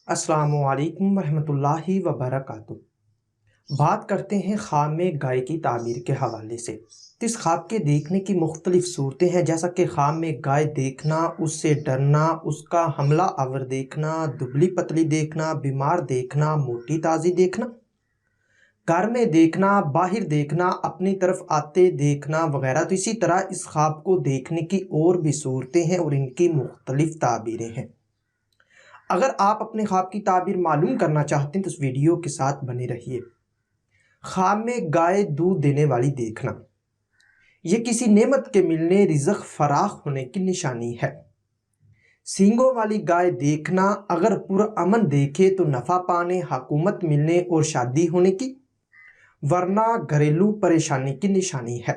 السلام علیکم ورحمۃ اللہ وبرکاتہ۔ بات کرتے ہیں خواب میں گائے کی تعبیر کے حوالے سے۔ اس خواب کے دیکھنے کی مختلف صورتیں ہیں، جیسا کہ خواب میں گائے دیکھنا، اس سے ڈرنا، اس کا حملہ آور دیکھنا، دبلی پتلی دیکھنا، بیمار دیکھنا، موٹی تازی دیکھنا، گھر میں دیکھنا، باہر دیکھنا، اپنی طرف آتے دیکھنا وغیرہ۔ تو اسی طرح اس خواب کو دیکھنے کی اور بھی صورتیں ہیں اور ان کی مختلف تعبیریں ہیں۔ اگر آپ اپنے خواب کی تعبیر معلوم کرنا چاہتے ہیں تو اس ویڈیو کے ساتھ بنے رہیے۔ خواب میں گائے دودھ دینے والی دیکھنا، یہ کسی نعمت کے ملنے، رزق فراخ ہونے کی نشانی ہے۔ سینگوں والی گائے دیکھنا، اگر پرامن دیکھے تو نفع پانے، حکومت ملنے اور شادی ہونے کی، ورنہ گھریلو پریشانی کی نشانی ہے۔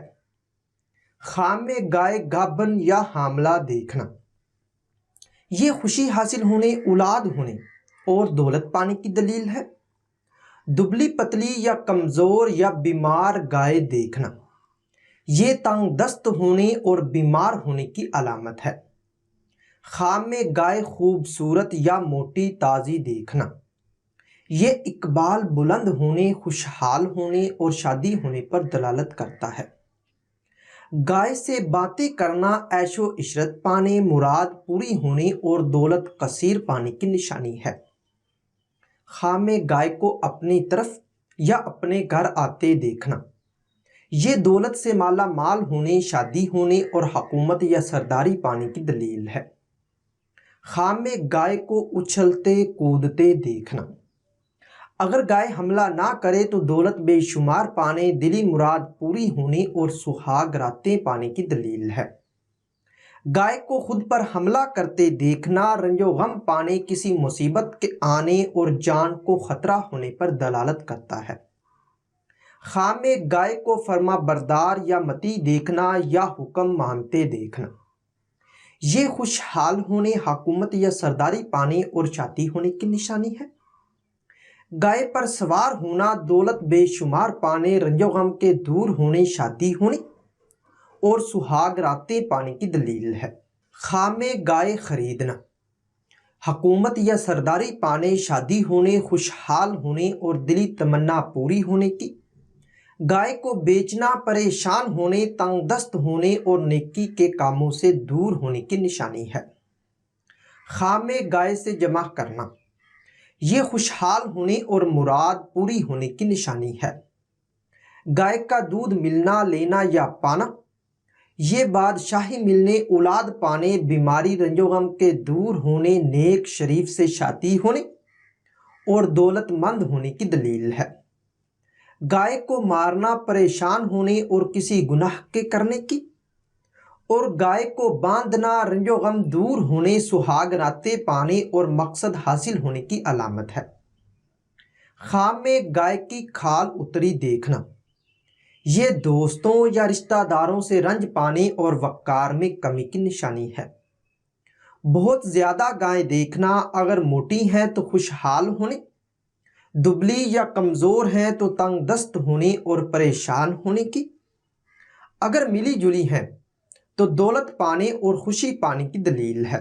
خواب میں گائے گابن یا حاملہ دیکھنا، یہ خوشی حاصل ہونے، اولاد ہونے اور دولت پانے کی دلیل ہے۔ دبلی پتلی یا کمزور یا بیمار گائے دیکھنا، یہ تنگ دست ہونے اور بیمار ہونے کی علامت ہے۔ خواب میں گائے خوبصورت یا موٹی تازی دیکھنا، یہ اقبال بلند ہونے، خوشحال ہونے اور شادی ہونے پر دلالت کرتا ہے۔ گائے سے باتیں کرنا عیش و عشرت پانے، مراد پوری ہونے اور دولت کثیر پانے کی نشانی ہے۔ خواب میں گائے کو اپنی طرف یا اپنے گھر آتے دیکھنا، یہ دولت سے مالا مال ہونے، شادی ہونے اور حکومت یا سرداری پانے کی دلیل ہے۔ خواب میں گائے کو اچھلتے کودتے دیکھنا، اگر گائے حملہ نہ کرے تو دولت بے شمار پانے، دلی مراد پوری ہونے اور سہاگ راتیں پانے کی دلیل ہے۔ گائے کو خود پر حملہ کرتے دیکھنا، رنج و غم پانے، کسی مصیبت کے آنے اور جان کو خطرہ ہونے پر دلالت کرتا ہے۔ خواب میں گائے کو فرما بردار یا متی دیکھنا یا حکم مانتے دیکھنا، یہ خوشحال ہونے، حکومت یا سرداری پانے اور شادی ہونے کی نشانی ہے۔ گائے پر سوار ہونا، دولت بے شمار پانے، رنج و غم کے دور ہونے، شادی ہونے اور سہاگ راتیں پانے کی دلیل ہے۔ خواب میں گائے خریدنا، حکومت یا سرداری پانے، شادی ہونے، خوشحال ہونے اور دلی تمنا پوری ہونے کی۔ گائے کو بیچنا، پریشان ہونے، تنگ دست ہونے اور نیکی کے کاموں سے دور ہونے کی نشانی ہے۔ خواب میں گائے سے جمع کرنا، یہ خوشحال ہونے اور مراد پوری ہونے کی نشانی ہے۔ گائے کا دودھ ملنا، لینا یا پانا، یہ بادشاہی ملنے، اولاد پانے، بیماری، رنج و غم کے دور ہونے، نیک شریف سے شادی ہونے اور دولت مند ہونے کی دلیل ہے۔ گائے کو مارنا، پریشان ہونے اور کسی گناہ کے کرنے کی، اور گائے کو باندھنا، رنج و غم دور ہونے، سہاگ راتیں پانے اور مقصد حاصل ہونے کی علامت ہے۔ خواب میں گائے کی کھال اتری دیکھنا، یہ دوستوں یا رشتہ داروں سے رنج پانے اور وقار میں کمی کی نشانی ہے۔ بہت زیادہ گائے دیکھنا، اگر موٹی ہیں تو خوشحال ہونے، دبلی یا کمزور ہیں تو تنگ دست ہونے اور پریشان ہونے کی، اگر ملی جلی ہیں تو دولت پانے اور خوشی پانے کی دلیل ہے۔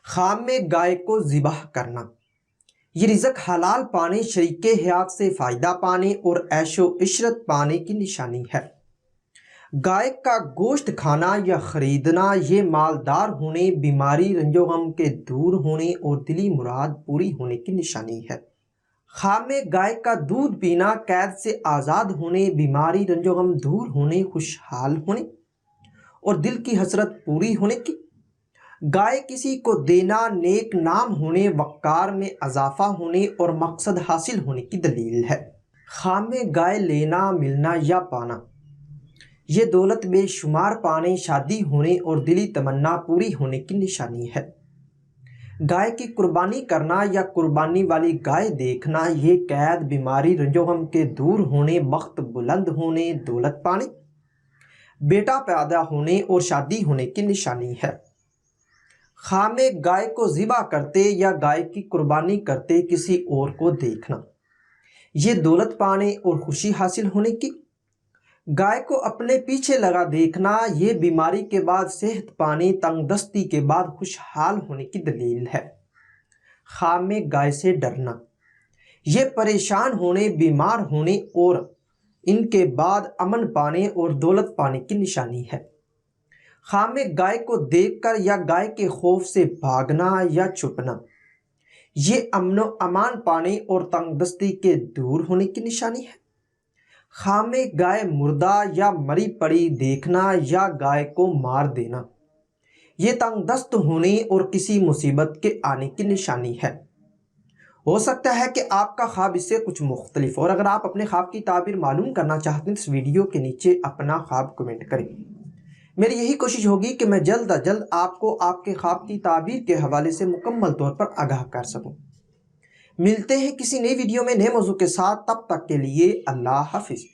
خواب میں گائے کو ذبح کرنا، یہ رزق حلال پانے، شریک حیات سے فائدہ پانے اور عیش و عشرت پانے کی نشانی ہے۔ گائے کا گوشت کھانا یا خریدنا، یہ مالدار ہونے، بیماری، رنج و غم کے دور ہونے اور دلی مراد پوری ہونے کی نشانی ہے۔ خواب میں گائے کا دودھ پینا، قید سے آزاد ہونے، بیماری، رنج و غم دور ہونے، خوشحال ہونے اور دل کی حسرت پوری ہونے کی۔ گائے کسی کو دینا، نیک نام ہونے، وقار میں اضافہ ہونے اور مقصد حاصل ہونے کی دلیل ہے۔ خواب میں گائے لینا، ملنا یا پانا، یہ دولت بے شمار پانے، شادی ہونے اور دلی تمنا پوری ہونے کی نشانی ہے۔ گائے کی قربانی کرنا یا قربانی والی گائے دیکھنا، یہ قید، بیماری، رنج و غم کے دور ہونے، بخت بلند ہونے، دولت پانے، بیٹا پیدا ہونے اور شادی ہونے کی نشانی ہے۔ خواب میں گائے کو ذبح کرتے یا گائے کی قربانی کرتے کسی اور کو دیکھنا، یہ دولت پانے اور خوشی حاصل ہونے کی۔ گائے کو اپنے پیچھے لگا دیکھنا، یہ بیماری کے بعد صحت پانے، تنگ دستی کے بعد خوشحال ہونے کی دلیل ہے۔ خواب میں گائے سے ڈرنا یہ پریشان ہونے، بیمار ہونے اور ان کے بعد امن پانے اور دولت پانے کی نشانی ہے۔ خواب میں گائے کو دیکھ کر یا گائے کے خوف سے بھاگنا یا چھپنا یہ امن و امان پانے اور تنگ دستی کے دور ہونے کی نشانی ہے۔ خواب میں گائے مردہ یا مری پڑی دیکھنا یا گائے کو مار دینا یہ تنگ دست ہونے اور کسی مصیبت کے آنے کی نشانی ہے۔ ہو سکتا ہے کہ آپ کا خواب اس سے کچھ مختلف ہو، اور اگر آپ اپنے خواب کی تعبیر معلوم کرنا چاہتے ہیں تو اس ویڈیو کے نیچے اپنا خواب کمنٹ کریں۔ میری یہی کوشش ہوگی کہ میں جلد از جلد آپ کو آپ کے خواب کی تعبیر کے حوالے سے مکمل طور پر آگاہ کر سکوں۔ ملتے ہیں کسی نئی ویڈیو میں نئے موضوع کے ساتھ، تب تک کے لیے اللہ حافظ۔